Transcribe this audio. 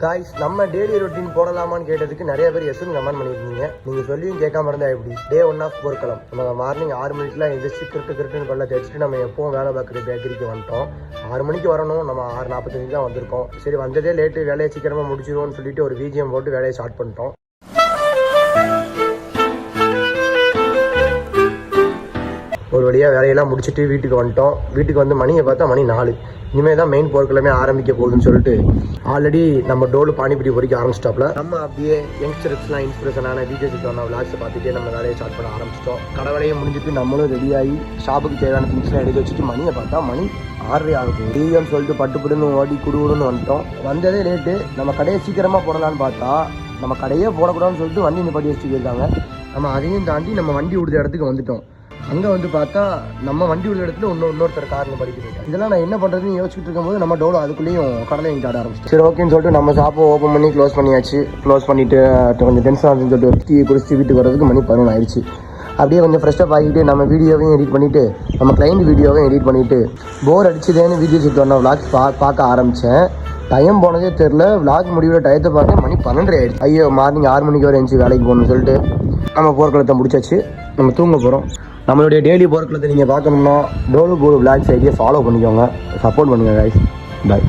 Guys, நம்ம daily routine போடலாமான்னு கேட்டதுக்கு நிறைய பேர் எஸ்ன்னு கமெண்ட் பண்ணியிருந்தீங்க. நீங்கள் சொல்லியும் கேட்காம இருந்தால் எப்படி? டே 1 ஆஃப் போர்க்களம். நம்ம மார்னிங் 6 மணிக்கெலாம் எதிர்த்து கிரிட்டுன்னு பல்ல தேய்ச்சிட்டு நம்ம எப்பவும் வேலை பார்க்குற பேக்கரிக்கு வந்துட்டோம். 6 மணிக்கு வரணும், நம்ம 6:45 தான் வந்திருக்கோம். சரி, வந்ததே லேட்டு, வேலையை சீக்கிரமாக முடிச்சிடுவோம்னு சொல்லிட்டு ஒரு பிஜிஎம் போட்டு வேலையை ஸ்டார்ட் பண்ணிட்டோம். ஒரு வழியாக வேலையெல்லாம் முடிச்சுட்டு வீட்டுக்கு வந்துட்டோம். வீட்டுக்கு வந்து மணியை பார்த்தா மணி 4. இனிமேல் தான் மெயின் போர்க்கிழமை ஆரம்பிக்க போகுதுன்னு சொல்லிட்டு ஆல்ரெடி நம்ம டோலு பானிபுரி பொறிக்க ஆரம்பிச்சிட்டோம்ல. நம்ம அப்படியே யங்ஸ்டர்ஸ்லாம் இன்ஸ்பிரேஷனான வீடியோஸ் விளாக்ஸை பார்த்துட்டே நம்ம வேலையை ஸ்டார்ட் பண்ண ஆரம்பிச்சிட்டோம். கடை வேலையை முடிஞ்சுட்டு நம்மளும் ரெடியாகி ஷாப்புக்கு தேவையான திங்ஸ்லாம் எடுத்து வச்சுட்டு மணியை பார்த்தா மணி 6 ஆகுது. டீன்னு சொல்லிட்டு பட்டுன்னு ஓடி குடுன்னு வந்துட்டோம். வந்ததே லேட்டு. நம்ம கடையை சீக்கிரமாக போடலான்னு பார்த்தா நம்ம கடையே போடக்கூடாதுன்னு சொல்லிட்டு வண்டி நிப்பாட்டி வச்சுட்டு இருக்காங்க. நம்ம அதையும் தாண்டி நம்ம வண்டி விடுற இடத்துக்கு வந்துட்டோம். அங்கே வந்து பார்த்தா நம்ம வண்டி உள்ள இடத்துல இன்னொருத்தர் காரில் படிக்கிறாங்க. இதெல்லாம் நான் என்ன பண்ணுறதுன்னு யோசிச்சுட்டு இருக்கும்போது நம்ம டோலோ அதுக்குள்ளேயும் கடலை எங்கே ஆட ஆரம்பிச்சு. சரி, ஓகேன்னு சொல்லிட்டு நம்ம ஷாப்பை ஓப்பன் பண்ணி க்ளோஸ் பண்ணியாச்சு. க்ளோஸ் பண்ணிவிட்டு கொஞ்சம் டென்ஷன் ஆகுதுன்னு சொல்லிட்டு ஒரு டீ குடிச்சு வீட்டுக்கு வரதுக்கு மணி 11 ஆயிடுச்சு. அப்படியே கொஞ்சம் ஃப்ரெஷ்ஷப் ஆகிட்டு நம்ம வீடியோவையும் எடிட் பண்ணிவிட்டு நம்ம கிளைண்ட் வீடியோவையும் எடிட் பண்ணிவிட்டு போர் அடிச்சுதேன்னு வீடியோ சுற்றி வரணும் விளாக்ஸ் பார்க்க ஆரம்பித்தேன். டைம் போனதே தெரில. விளாக் முடிவுல டயத்தை பார்க்க மணி 12 ஆயிடுச்சு. ஐயோ, மார்னிங் 6 மணிக்கு வரை எழுந்துச்சு வேலைக்கு போகணும்னு சொல்லிட்டு நம்ம போர்க்களத்தை முடிச்சாச்சு. நம்ம தூங்க போகிறோம். நம்மளுடைய டெய்லி போர்க்களத்தை நீங்கள் பார்க்கணும்னா டோலு விளாக்ஸ் ஐடியா ஃபாலோ பண்ணிக்கோங்க, சப்போர்ட் பண்ணுங்கள் கைஸ். பாய்.